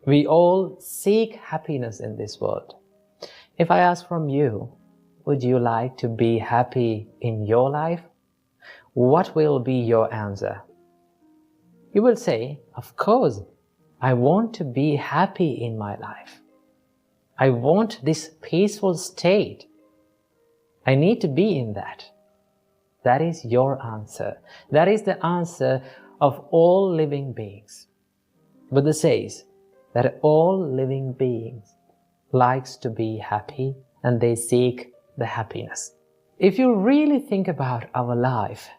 We all seek happiness in this world. If I ask from you, would you like to be happy in your life? What will be your answer? You will say, of course, I want to be happy in my life. I want this peaceful state. I need to be in that. That is your answer. That is the answer of all living beings. Buddha says that all living beings likes to be happy and they seek the happiness. If you really think about our life,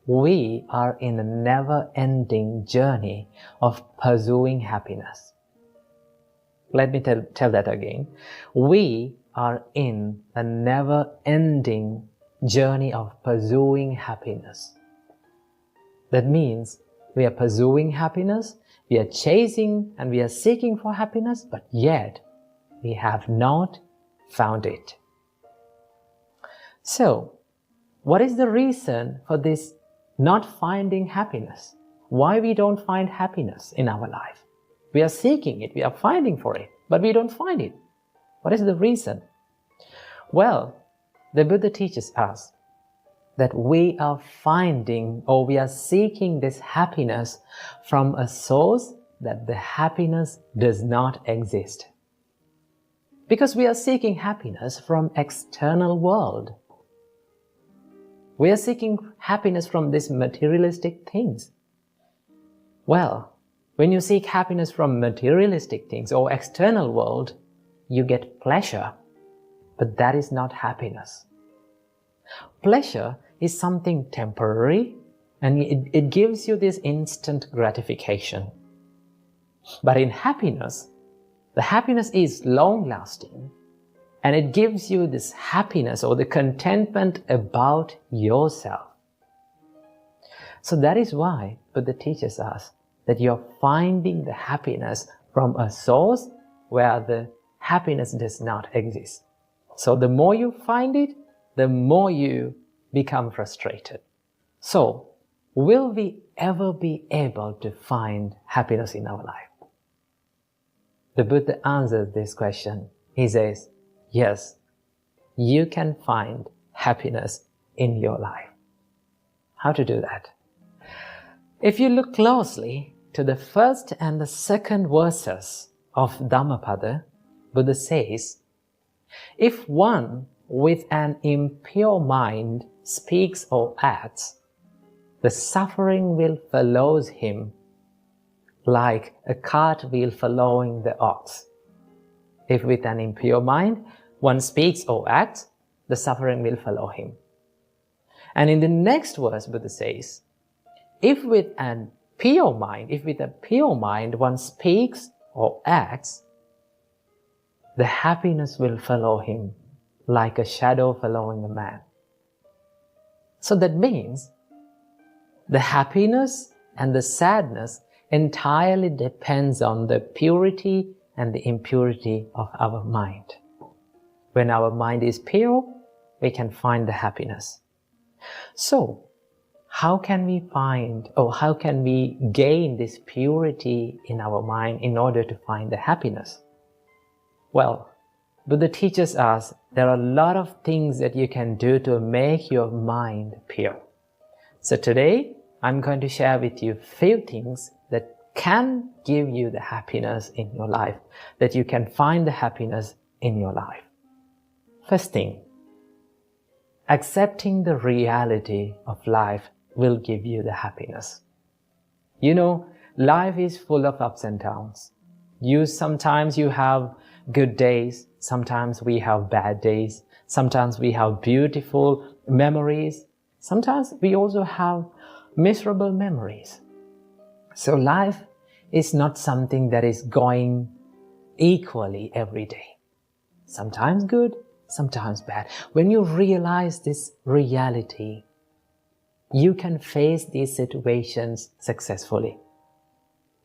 we are in a never-ending journey of pursuing happiness. Let me tell that again. We are in a never-ending journey of pursuing happiness. That means we are pursuing happiness, we are chasing and we are seeking for happiness, but yet we have not found it. So, what is the reason for this not finding happiness? Why we don't find happiness in our life? We are seeking it, we are finding for it, but we don't find it. What is the reason? Well, the Buddha teaches us that we are finding or we are seeking this happiness from a source that the happiness does not exist. Because we are seeking happiness from external world. We are seeking happiness from these materialistic things. Well, when you seek happiness from materialistic things or external world, you get pleasure, but that is not happiness. Pleasure is something temporary and it gives you this instant gratification. But in happiness, the happiness is long-lasting and it gives you this happiness or the contentment about yourself. So that is why Buddha teaches us that you're finding the happiness from a source where the happiness does not exist. So the more you find it, the more you become frustrated. So, will we ever be able to find happiness in our life? The Buddha answers this question. He says, yes, you can find happiness in your life. How to do that? If you look closely to the first and the second verses of Dhammapada, Buddha says, if one with an impure mind speaks or acts, the suffering will follow him like a cart wheel following the ox. If with an impure mind one speaks or acts, the suffering will follow him. And in the next verse, Buddha says, if with a pure mind one speaks or acts, the happiness will follow him like a shadow following a man. So that means the happiness and the sadness entirely depends on the purity and the impurity of our mind. When our mind is pure, we can find the happiness. So, how can we find or how can we gain this purity in our mind in order to find the happiness? Well, Buddha teaches us there are a lot of things that you can do to make your mind pure. So today, I'm going to share with you a few things that can give you the happiness in your life, that you can find the happiness in your life. First thing, accepting the reality of life will give you the happiness. You know, life is full of ups and downs. Sometimes you have good days, sometimes we have bad days, sometimes we have beautiful memories, sometimes we also have miserable memories. So life is not something that is going equally every day. Sometimes good, sometimes bad. When you realize this reality, you can face these situations successfully.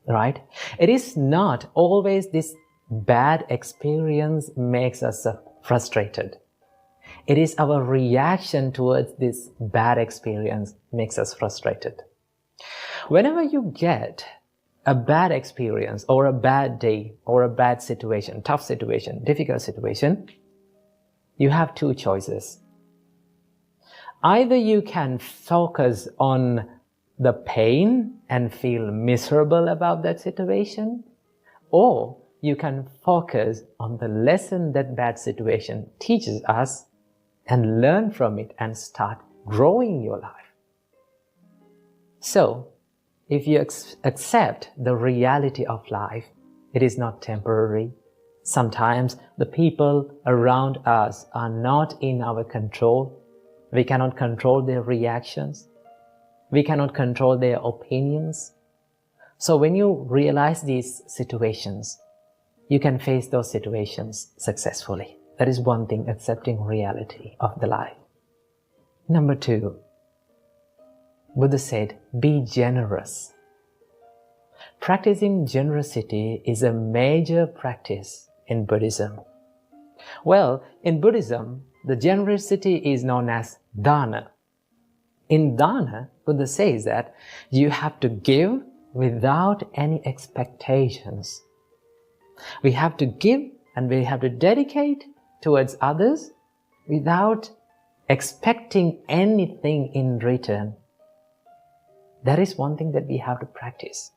Right? It is not always this bad experience makes us frustrated. It is our reaction towards this bad experience makes us frustrated. Whenever you get a bad experience or a bad day or a bad situation, tough situation, difficult situation, you have two choices. Either you can focus on the pain and feel miserable about that situation, or you can focus on the lesson that bad situation teaches us and learn from it and start growing your life. So, if you accept the reality of life, it is not temporary. Sometimes the people around us are not in our control. We cannot control their reactions. We cannot control their opinions. So when you realize these situations, you can face those situations successfully. That is one thing, accepting reality of the life. Number 2, Buddha said, be generous. Practicing generosity is a major practice in Buddhism. Well, in Buddhism, the generosity is known as dana. In dana, Buddha says that you have to give without any expectations. We have to give and we have to dedicate towards others without expecting anything in return. That is one thing that we have to practice.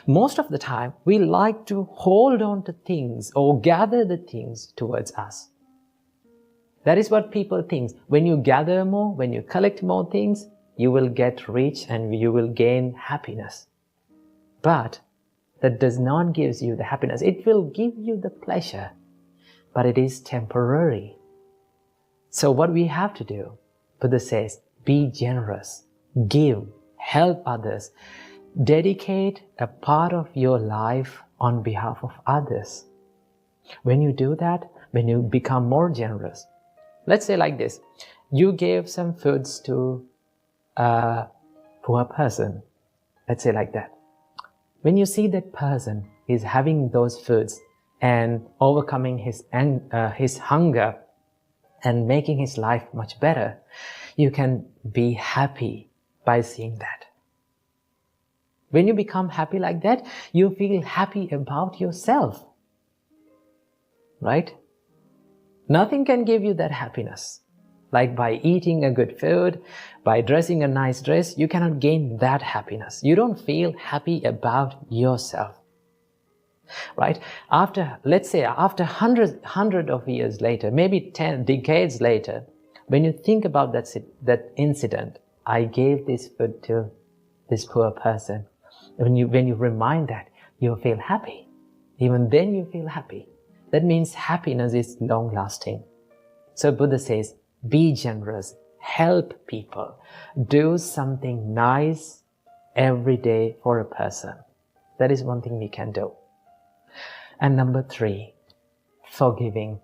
Most of the time, we like to hold on to things or gather the things towards us. That is what people think. When you gather more, when you collect more things, you will get rich and you will gain happiness. But that does not give you the happiness. It will give you the pleasure, but it is temporary. So what we have to do, Buddha says, be generous, give, help others, dedicate a part of your life on behalf of others. When you do that, when you become more generous, let's say like this, you gave some foods to a poor person, let's say like that. When you see that person is having those foods and overcoming his hunger and making his life much better, you can be happy by seeing that. When you become happy like that, you feel happy about yourself. Right? Nothing can give you that happiness. Like by eating a good food, by dressing a nice dress, you cannot gain that happiness. You don't feel happy about yourself. Right? Let's say after hundred of years later, maybe 10 decades later, when you think about that incident, I gave this food to this poor person. When you remind that, you feel happy. Even then you feel happy. That means happiness is long-lasting. So Buddha says, be generous, help people, do something nice every day for a person. That is one thing we can do. And number 3, forgiving.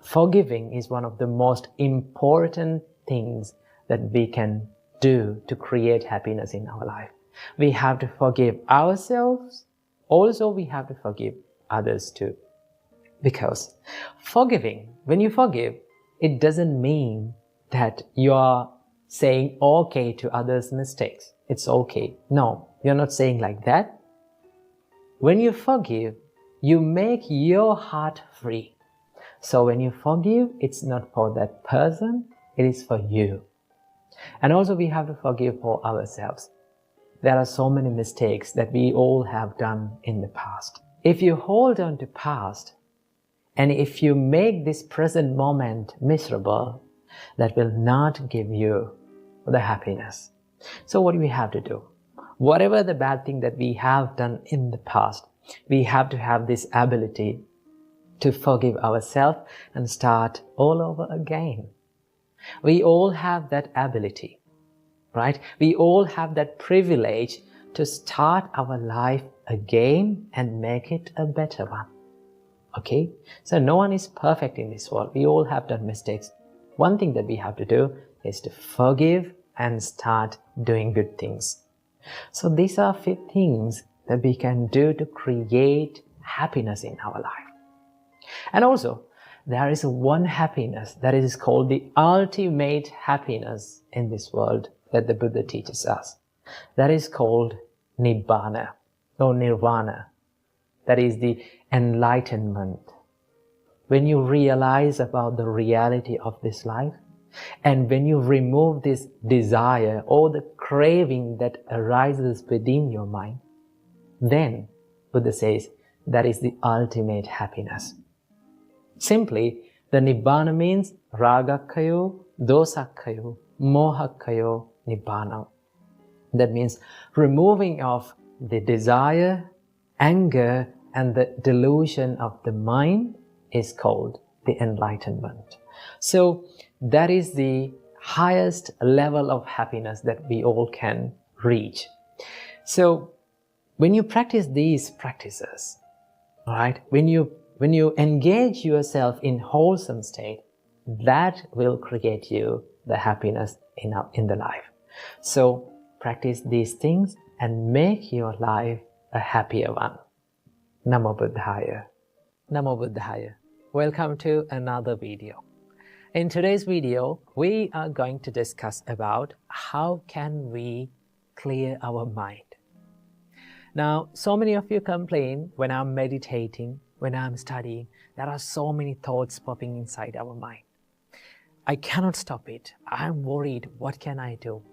Forgiving is one of the most important things that we can do to create happiness in our life. We have to forgive ourselves. Also, we have to forgive others too. Because forgiving, when you forgive, it doesn't mean that you are saying okay to others' mistakes. It's okay. No, you're not saying like that. When you forgive, you make your heart free. So when you forgive, it's not for that person, it is for you. And also we have to forgive for ourselves. There are so many mistakes that we all have done in the past. If you hold on to past, and if you make this present moment miserable, that will not give you the happiness. So what do we have to do? Whatever the bad thing that we have done in the past, we have to have this ability to forgive ourselves and start all over again. We all have that ability, right? We all have that privilege to start our life again and make it a better one. Okay? So no one is perfect in this world. We all have done mistakes. One thing that we have to do is to forgive and start doing good things. So these are 5 things that we can do to create happiness in our life. And also, there is one happiness that is called the ultimate happiness in this world that the Buddha teaches us. That is called nibbana or nirvana. That is the enlightenment. When you realize about the reality of this life, and when you remove this desire or the craving that arises within your mind, then Buddha says that is the ultimate happiness. Simply, the nibbana means ragakkayo, dosakkayo, mohakkayo, nibbana. That means removing of the desire, anger, and the delusion of the mind is called the enlightenment. So that is the highest level of happiness that we all can reach. So when you practice these practices, right, when you engage yourself in wholesome state, that will create you the happiness in the life. So practice these things and make your life a happier one. Namo Buddhaya. Namo Buddhaya. Welcome to another video. In today's video, we are going to discuss about how can we clear our mind. Now, so many of you complain when I'm meditating, when I'm studying, there are so many thoughts popping inside our mind. I cannot stop it. I'm worried. What can I do?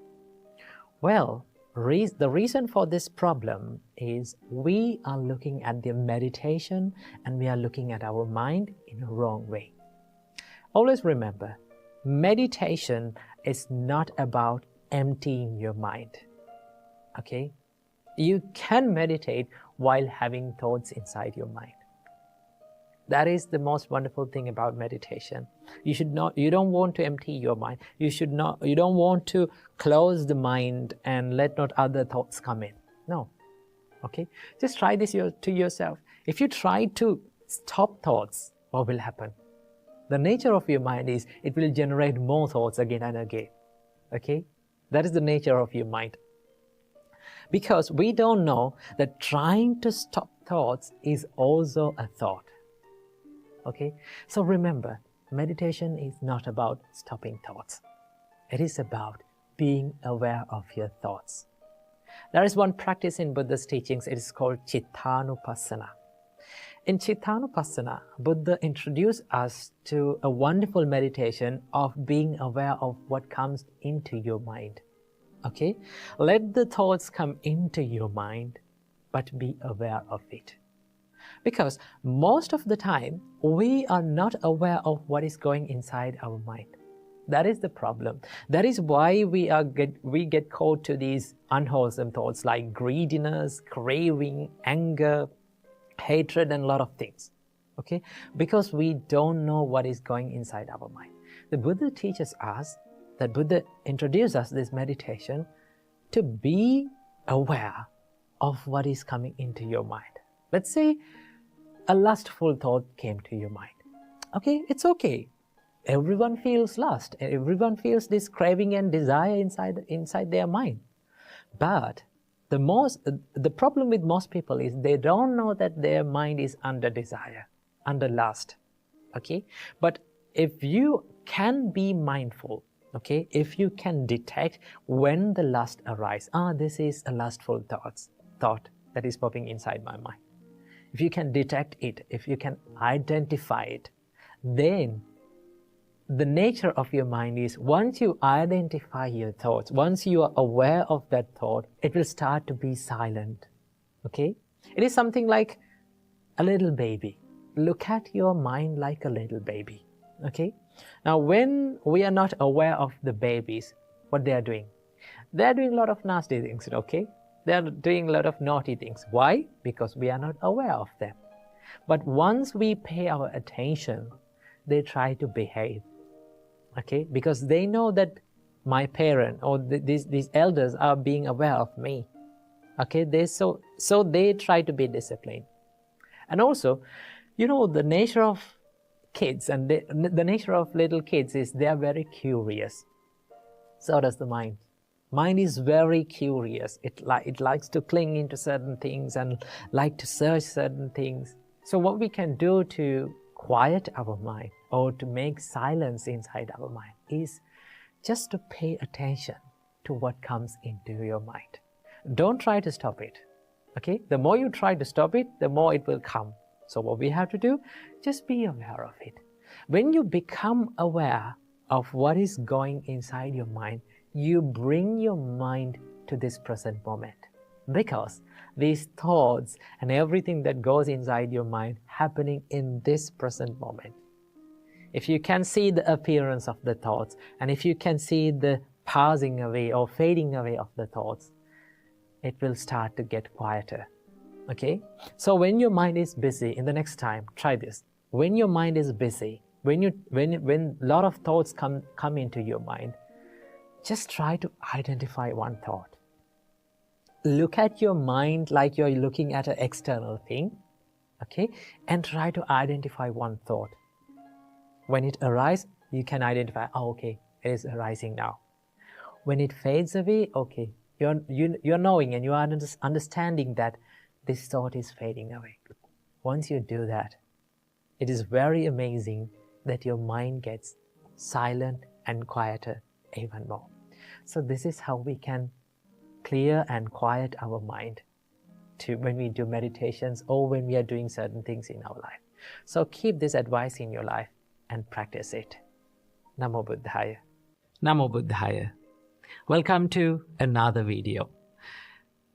Well, the reason for this problem is we are looking at the meditation and we are looking at our mind in a wrong way. Always remember, meditation is not about emptying your mind. Okay? You can meditate while having thoughts inside your mind. That is the most wonderful thing about meditation. You don't want to empty your mind. You don't want to close the mind and let not other thoughts come in. No. Okay? Just try this to yourself. If you try to stop thoughts, what will happen? The nature of your mind is it will generate more thoughts again and again. Okay? That is the nature of your mind. Because we don't know that trying to stop thoughts is also a thought. Okay? So remember, meditation is not about stopping thoughts. It is about being aware of your thoughts. There is one practice in Buddha's teachings. It is called Cittanupassana. In Cittanupassana, Buddha introduced us to a wonderful meditation of being aware of what comes into your mind. Okay? Let the thoughts come into your mind, but be aware of it. Because most of the time, we are not aware of what is going inside our mind. That is the problem. That is why we get caught to these unwholesome thoughts like greediness, craving, anger, hatred, and a lot of things. Okay? Because we don't know what is going inside our mind. The Buddha teaches us, that Buddha introduced us this meditation to be aware of what is coming into your mind. Let's say a lustful thought came to your mind. Okay, it's okay. Everyone feels lust. Everyone feels this craving and desire inside their mind. But the problem with most people is they don't know that their mind is under desire, under lust. Okay? But if you can be mindful, okay, if you can detect when the lust arises, this is a lustful thought that is popping inside my mind. If you can detect it, if you can identify it, then the nature of your mind is once you identify your thoughts, once you are aware of that thought, it will start to be silent. Okay? It is something like a little baby. Look at your mind like a little baby. Okay? Now, when we are not aware of the babies, what they are doing? They are doing a lot of nasty things, okay? They are doing a lot of naughty things. Why? Because we are not aware of them. But once we pay our attention, they try to behave. Okay? Because they know that my parent or these elders are being aware of me. Okay? So they try to be disciplined. And also, the nature of kids and the nature of little kids is they are very curious. So does the mind. Mind is very curious. It likes to cling into certain things and like to search certain things. So what we can do to quiet our mind or to make silence inside our mind is just to pay attention to what comes into your mind. Don't try to stop it. Okay? The more you try to stop it, the more it will come. So what we have to do, just be aware of it. When you become aware of what is going inside your mind, you bring your mind to this present moment. Because these thoughts and everything that goes inside your mind happening in this present moment. If you can see the appearance of the thoughts, and if you can see the passing away or fading away of the thoughts, it will start to get quieter. Okay? So when your mind is busy, in the next time, try this. When your mind is busy, when a lot of thoughts come into your mind, just try to identify one thought. Look at your mind like you're looking at an external thing, okay? And try to identify one thought. When it arises, you can identify, oh, okay, it is arising now. When it fades away, okay, you're knowing and you are understanding that this thought is fading away. Once you do that, it is very amazing that your mind gets silent and quieter even more. So this is how we can clear and quiet our mind when we do meditations or when we are doing certain things in our life. So keep this advice in your life and practice it. Namo Buddhaya. Namo Buddhaya. Welcome to another video.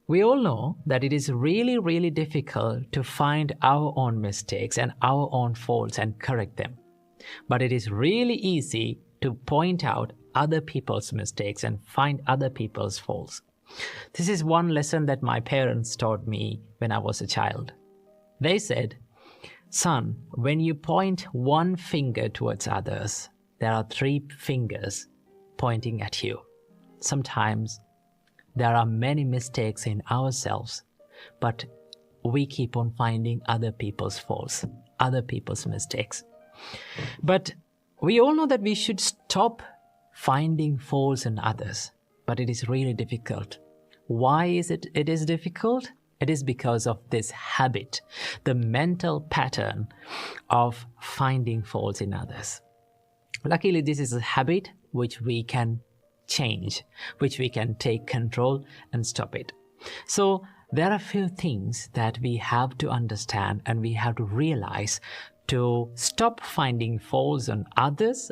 We all know that it is really, really difficult to find our own mistakes and our own faults and correct them. But it is really easy to point out other people's mistakes and find other people's faults. This is one lesson that my parents taught me when I was a child. They said, son, when you point one finger towards others, there are 3 fingers pointing at you. Sometimes there are many mistakes in ourselves, but we keep on finding other people's faults, other people's mistakes. But we all know that we should stop finding faults in others, but it is really difficult. Why is it difficult? It is because of this habit, the mental pattern of finding faults in others. Luckily, this is a habit which we can change, which we can take control and stop it. So there are a few things that we have to understand and we have to realize to stop finding faults on others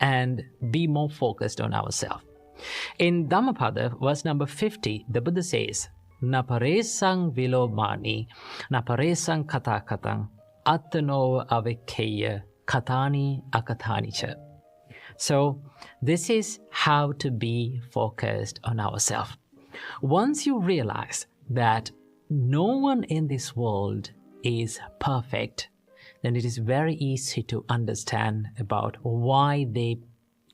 and be more focused on ourselves. In Dhammapada, verse number 50, the Buddha says, Naparesang vilomani, naparesang katakatang, attano avekkeya, katani akatanicha. So this is how to be focused on ourselves. Once you realize that no one in this world is perfect, then it is very easy to understand about why they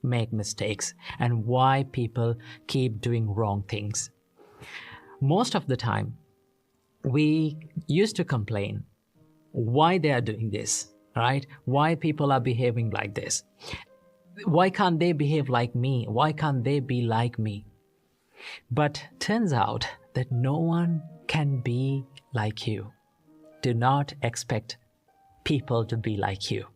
make mistakes and why people keep doing wrong things. Most of the time, we used to complain why they are doing this, right? Why people are behaving like this? Why can't they behave like me? Why can't they be like me? But turns out that no one can be like you. Do not expect people to be like you.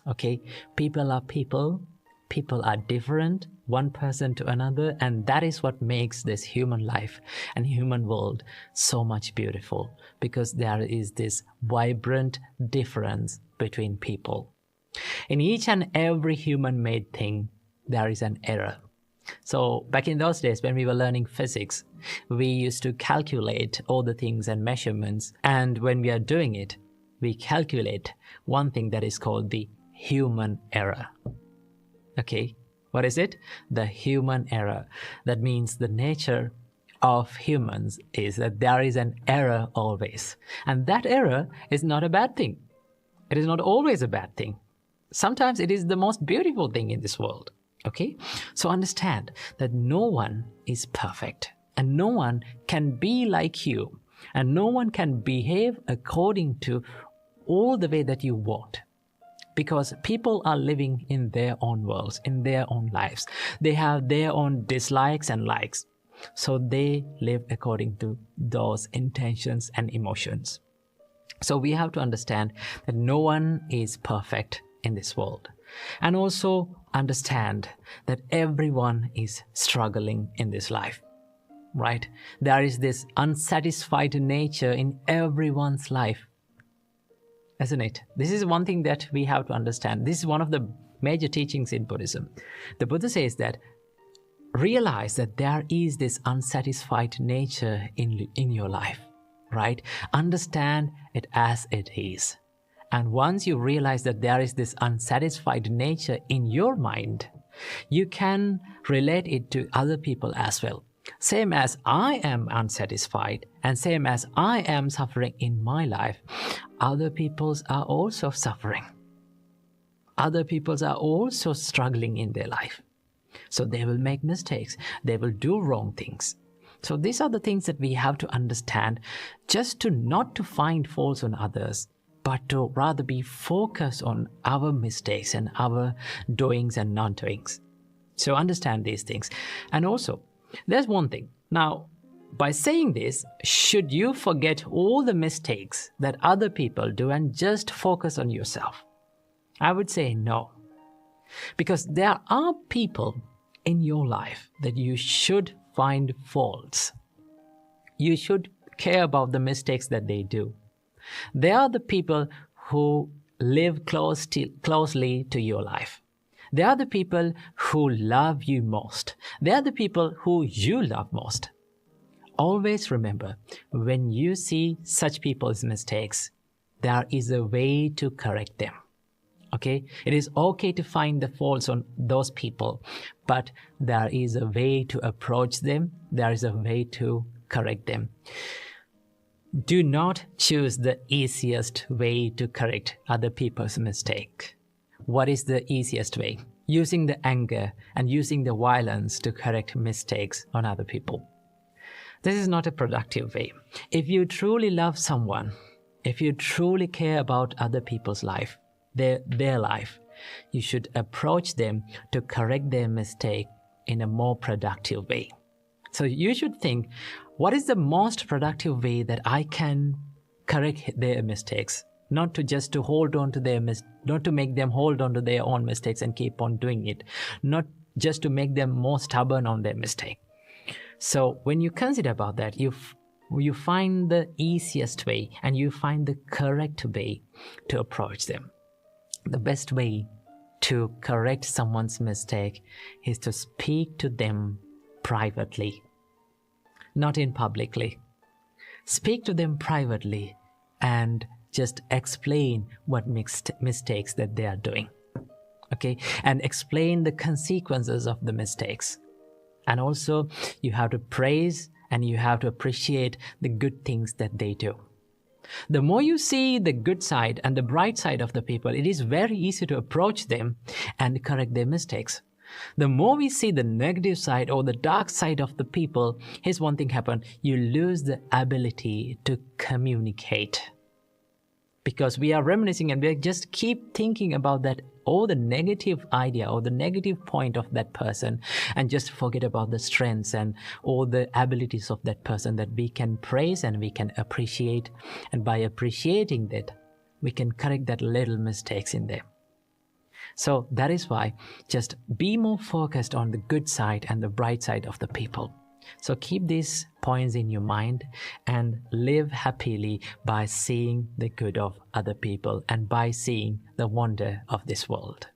Okay? People are people. People are different, one person to another, and that is what makes this human life and human world so much beautiful, because there is this vibrant difference between people. In each and every human-made thing, there is an error. So back in those days when we were learning physics, we used to calculate all the things and measurements, and when we are doing it, we calculate one thing that is called the human error. Okay, what is it? The human error. That means the nature of humans is that there is an error always. And that error is not a bad thing. It is not always a bad thing. Sometimes it is the most beautiful thing in this world. Okay, so understand that no one is perfect and no one can be like you and no one can behave according to all the way that you want. Because people are living in their own worlds, in their own lives. They have their own dislikes and likes. So they live according to those intentions and emotions. So we have to understand that no one is perfect in this world. And also understand that everyone is struggling in this life. right? There is this unsatisfied nature in everyone's life, isn't it? This is one thing that we have to understand. This is one of the major teachings in Buddhism. The Buddha says that realize that there is this unsatisfied nature in your life, right? Understand it as it is. And once you realize that there is this unsatisfied nature in your mind, you can relate it to other people as well. Same as I am unsatisfied and same as I am suffering in my life, other peoples are also suffering. Other peoples are also struggling in their life. So they will make mistakes. They will do wrong things. So these are the things that we have to understand, just to not to find faults on others, but to rather be focused on our mistakes and our doings and non-doings. So understand these things. And also, there's one thing. Now, by saying this, should you forget all the mistakes that other people do and just focus on yourself? I would say no. Because there are people in your life that you should find faults. You should care about the mistakes that they do. They are the people who live closely to your life. They are the people who love you most. They are the people who you love most. Always remember, when you see such people's mistakes, there is a way to correct them. Okay? It is okay to find the faults on those people, but there is a way to approach them. There is a way to correct them. Do not choose the easiest way to correct other people's mistake. What is the easiest way? Using the anger and using the violence to correct mistakes on other people. This is not a productive way. If you truly love someone, if you truly care about other people's life, their life, you should approach them to correct their mistake in a more productive way. So you should think, what is the most productive way that I can correct their mistakes? Not to just to hold on to not to make them hold on to their own mistakes and keep on doing it. Not just to make them more stubborn on their mistake. So when you consider about that, you find the easiest way and you find the correct way to approach them. The best way to correct someone's mistake is to speak to them privately, not in publicly. Speak to them privately and just explain what mistakes that they are doing. Okay? And explain the consequences of the mistakes. And also, you have to praise and you have to appreciate the good things that they do. The more you see the good side and the bright side of the people, it is very easy to approach them and correct their mistakes. The more we see the negative side or the dark side of the people, here's one thing happen. You lose the ability to communicate. Because we are reminiscing and we just keep thinking about that, or the negative idea or the negative point of that person, and just forget about the strengths and all the abilities of that person that we can praise and we can appreciate. And by appreciating that, we can correct that little mistakes in them. So that is why just be more focused on the good side and the bright side of the people. So keep these points in your mind and live happily by seeing the good of other people and by seeing the wonder of this world.